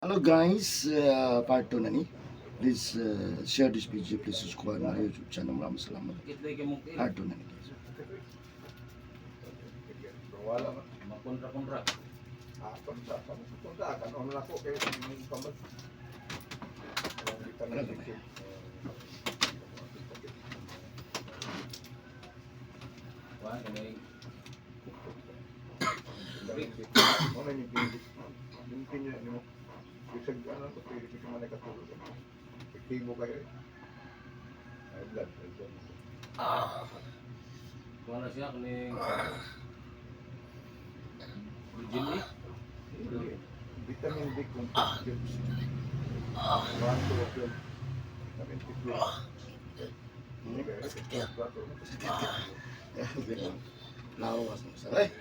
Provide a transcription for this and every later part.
Hello guys, part 2 na ni. Please share this video, please subscribe my YouTube channel. Maraming salamat. Part 2 na ni guys. Wala man. Makontra-kontra. Punta kan on lako kay may pamad. Wala ka na. Wah, kami Ano ni pinili? Yung pinya ni mo. Isag ano ko pili ko man nakatulog. Aktibo kayo. Ay blood. wala siya kini Virginia. Vitamin D complex. Bantu ako. Vitamin D. Ini kayak Lawas mo sa ay.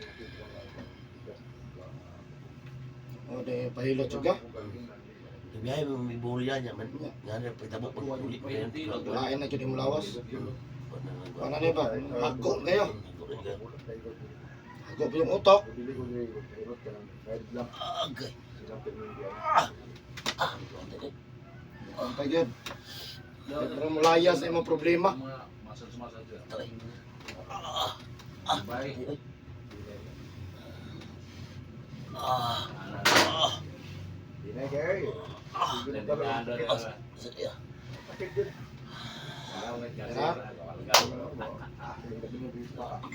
O de pahilot juga. Biyahe mo may bulya niya man. Nga na pagtabo pag ulit mo yan. Lain na jud mo lawas. Ano ni ba? Hako kayo. Hako pa yung utok. Bili ko ni urot ka ng red lamp. Agay. Silang pinili. Ang pagod. Pero mulaya sa imong problema. Mga masal-masal siya. Taray. Bye. Dinay kay. Dan ada Sige. Sakit din.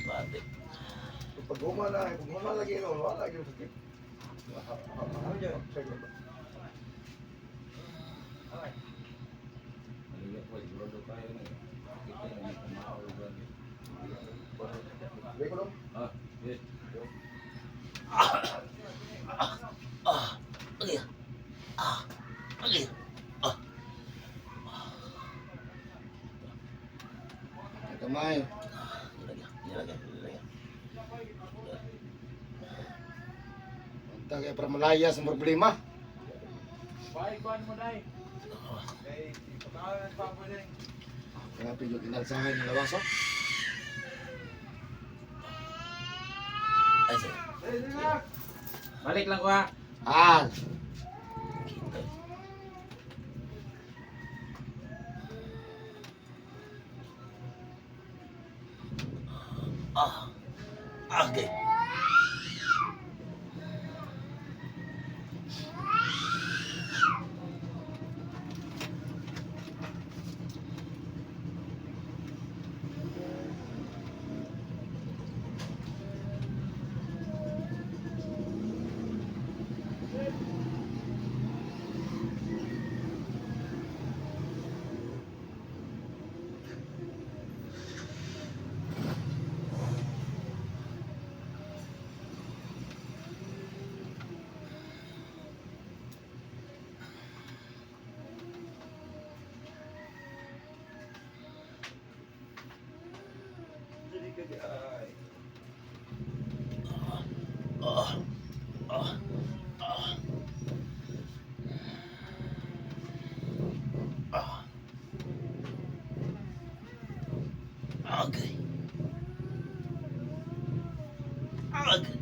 Bate. Pag humana lagi no, wala lagi sakit. Ano yan? Sige. Beko dong. Agay. Agay. Kamay. Nilagyan. Punta kayo para malaya sa problema. Kaya pinyo kinalsahan yung lawas oh. Ay, sige. Balik lang ko ha. Ah, Kita. Agay. Agay. Agay.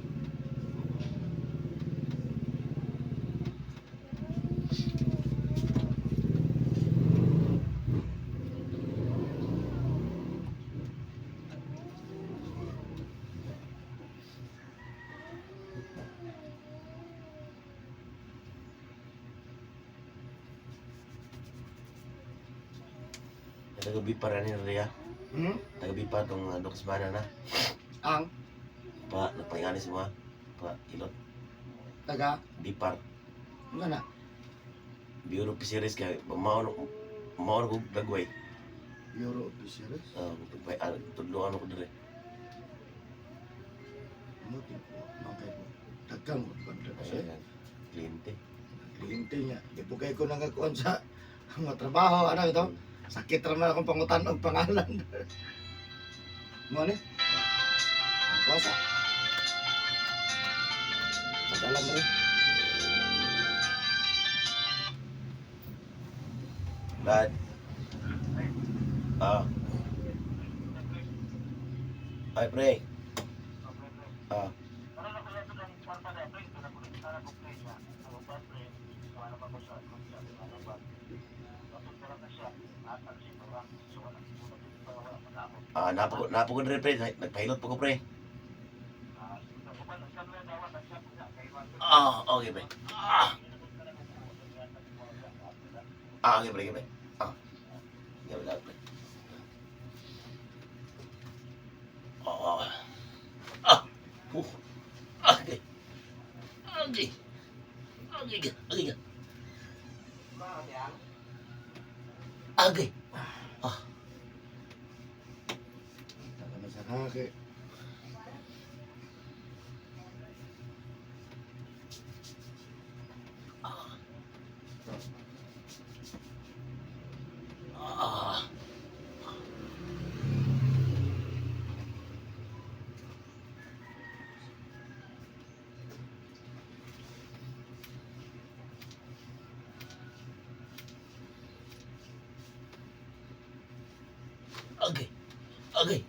Taga-bipa rin ni Rhea. Taga-bipa itong Dokas Bana na. ang Pa, nagpahinganis mo ha. Pa, ilot. taga Bipar. ano na? Bureau of Fisheries kaya mauna ko dagway. Euro Fisheries. Tudloan ako dire. Ano tipo? Nangkay po. Dagang mo banda kasi. Kliyente. Kliyente niya. Ibugay ko nang kuan sa mga trabaho ano ito. Sakit raman akong pangutan og pangalan. Mo ni? Ang kuwasa. Pag-alam mo rin. Dad. Ay, pre. Napagod rin pre, nagpahilot po ko pre. Okay pre. Okay pre, okay pre. Gabi lang pre. Ah, ah, uh, okay. Okay. Okay ka, okay ka. Okay. Taka na sa kaki. Ah. Okay. Okay.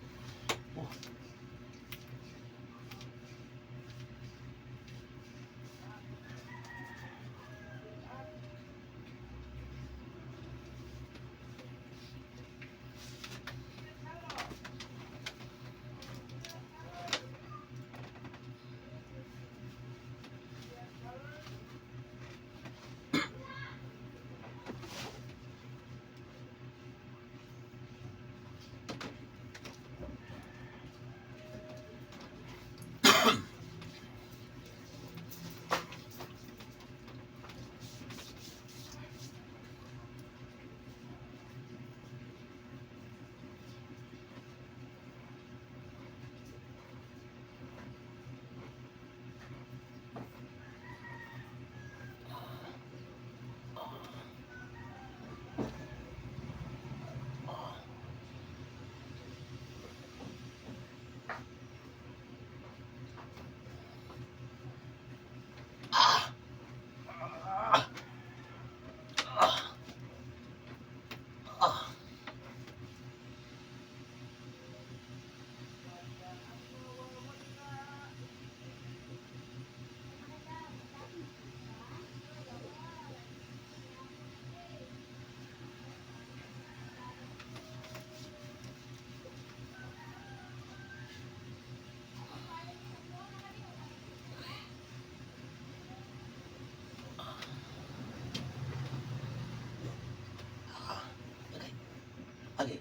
Okay.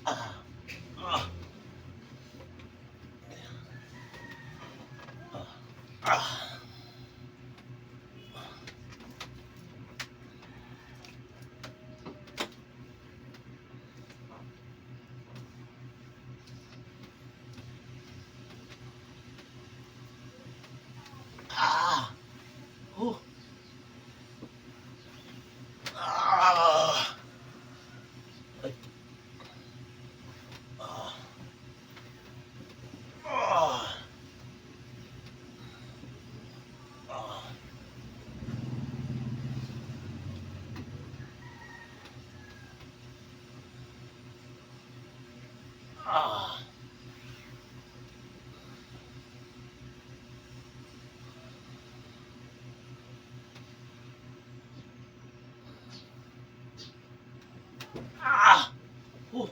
Ah. Ah. Ah. Ah. Oh. Ah. Ay. Ah. Ah. Ah. Ah. Ah. Oh.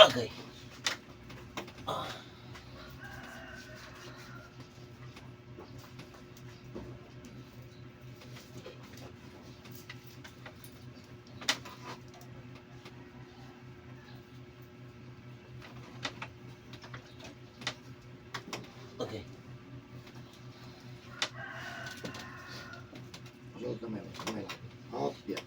Okay. Ah. Okay. Suot kamay mo. Kamay lang. Hop, yeah.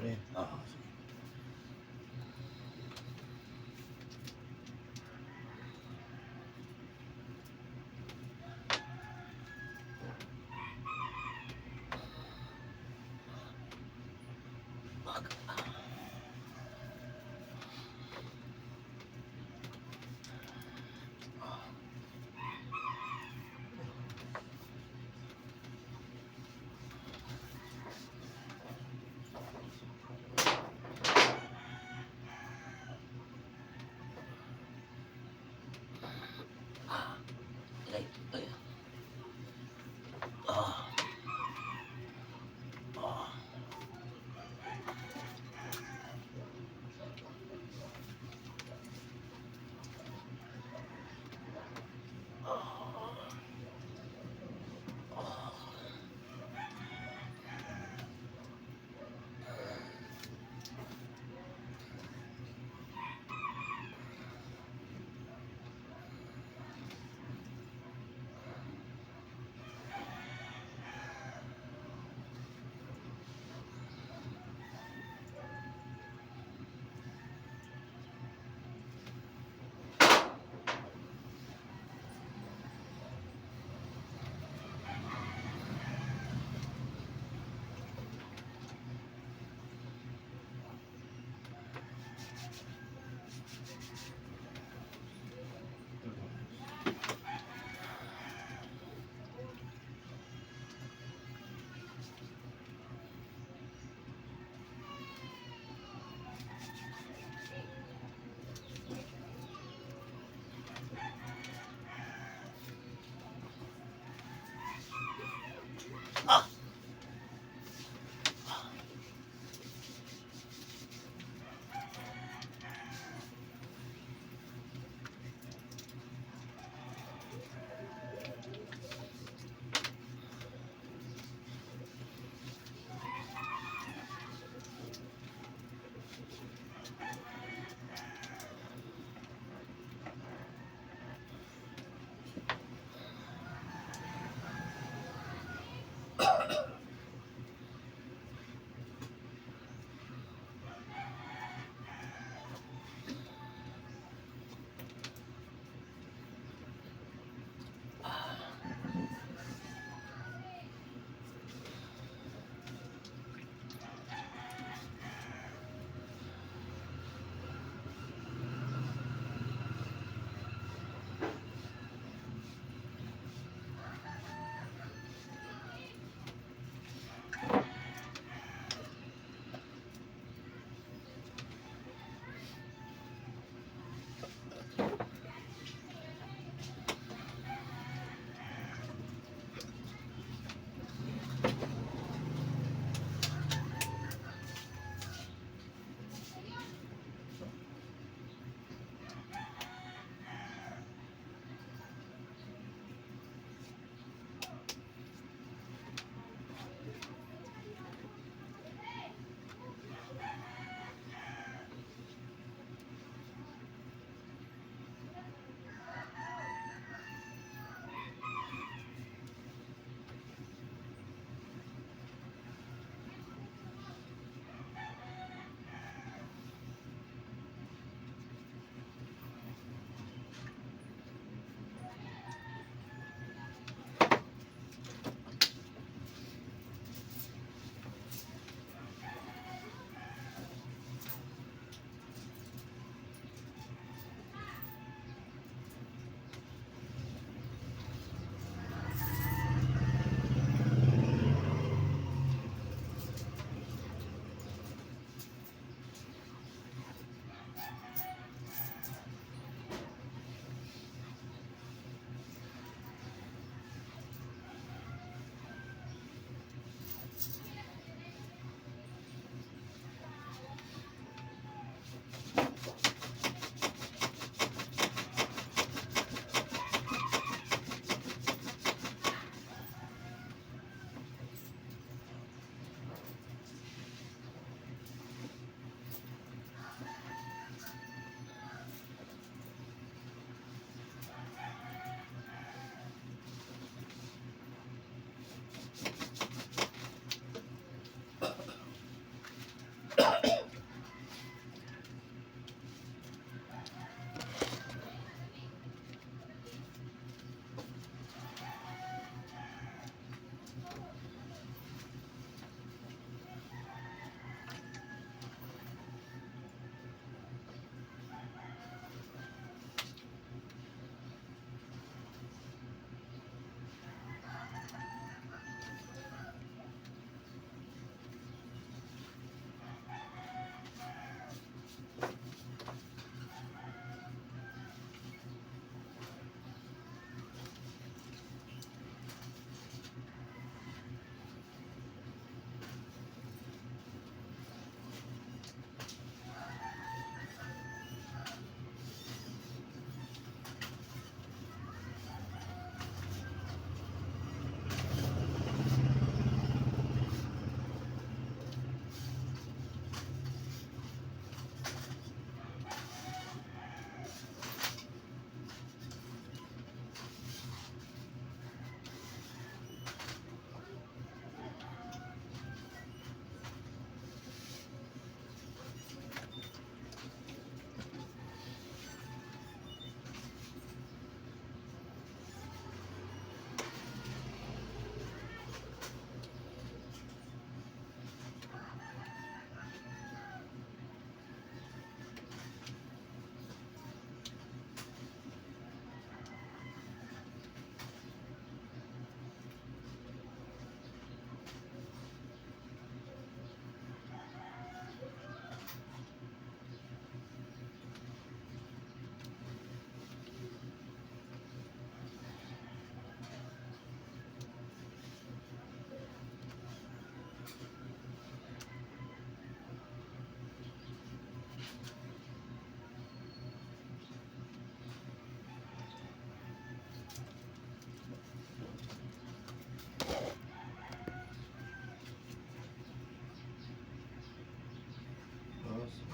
Sorry. Ah.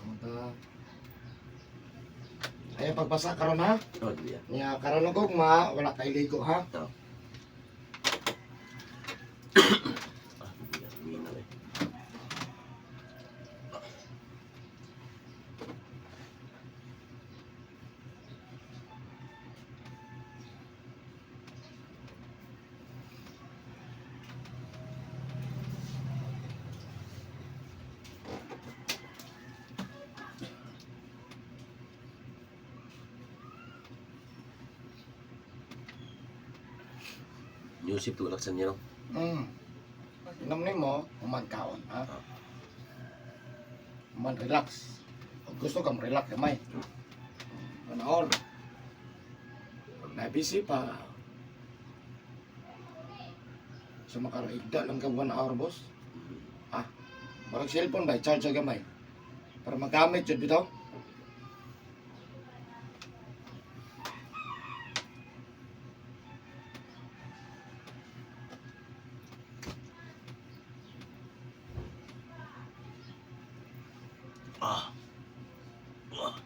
Kamuta. Ayaw pagbasa karon ha. Oh, diya. Niya karon og gugma, wala kay ligo ha. Ah, diya. Minaw eh. Yusip tulak sa niyo. Inom nimo, human kaon ha. Human relax. Kung gusto kang relax kamay. Panahon. Pag na-busy pa, sa makaraigda lang ka 1 hour, boss. Ah, marag cellphone ba, charge sa gamay. Para magamit yun bitaw. Ah. Ah.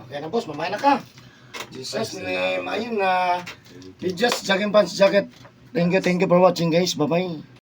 Okay na boss, mamaya na ka. Jesus ni Mayon na. We just jogging pants jacket. Thank you for watching guys. Bye-bye.